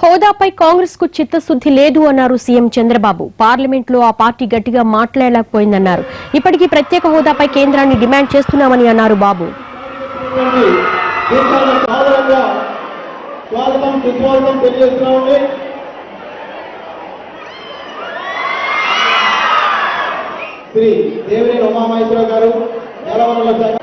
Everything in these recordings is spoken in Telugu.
హోదాపై కాంగ్రెస్ కు చిత్తశుద్ధి లేదు అన్నారు సీఎం చంద్రబాబు. పార్లమెంట్ లో ఆ పార్టీ గట్టిగా మాట్లాడలేకపోయిందన్నారు. ఇప్పటికీ ప్రత్యేక హోదాపై కేంద్రాన్ని డిమాండ్ చేస్తున్నామని అన్నారు బాబు. శ్రీ దేవినేని ఉమామహేశ్వరరావు గారు జలవనరుల శాఖ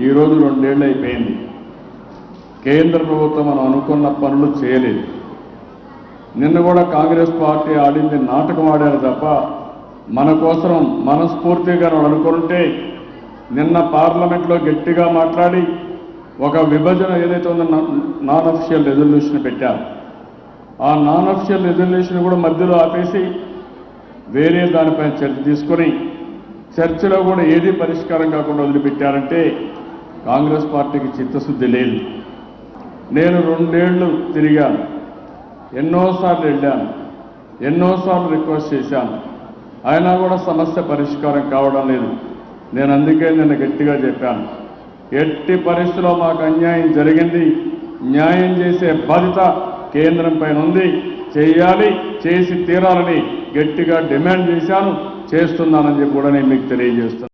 ఈరోజు 2 ఏళ్ళు అయిపోయింది. కేంద్ర ప్రభుత్వం మనం అనుకున్న పనులు చేయలేదు. నిన్న కూడా కాంగ్రెస్ పార్టీ ఆడింది నాటకం ఆడారు తప్ప మన కోసం మనస్ఫూర్తిగా అనుకుంటే నిన్న పార్లమెంట్లో గట్టిగా మాట్లాడి ఒక విభజన ఏదైతే ఉందో నాన్ అఫిషియల్ రెజల్యూషన్ పెట్టారు. ఆ నాన్ అఫిషియల్ రెజల్యూషన్ కూడా మధ్యలో ఆపేసి వేరే దానిపైన చర్చ తీసుకొని చర్చలో కూడా ఏది పరిష్కారం కాకుండా వదిలిపెట్టారంటే కాంగ్రెస్ పార్టీకి చిత్తశుద్ధి లేదు. నేను 2 ఏళ్ళు తిరిగాను, ఎన్నోసార్లు వెళ్ళాను, ఎన్నోసార్లు రిక్వెస్ట్ చేశాను, అయినా కూడా సమస్య పరిష్కారం కావడం లేదు. నేను అందుకే నిన్న గట్టిగా చెప్పాను, ఎట్టి పరిస్థితిలో మాకు అన్యాయం జరిగింది, న్యాయం చేసే బాధ్యత కేంద్రం పైన ఉంది, చేయాలి, చేసి తీరాలని గట్టిగా డిమాండ్ చేశాను, చేస్తున్నానని చెప్పి కూడా నేను మీకు తెలియజేస్తున్నాను.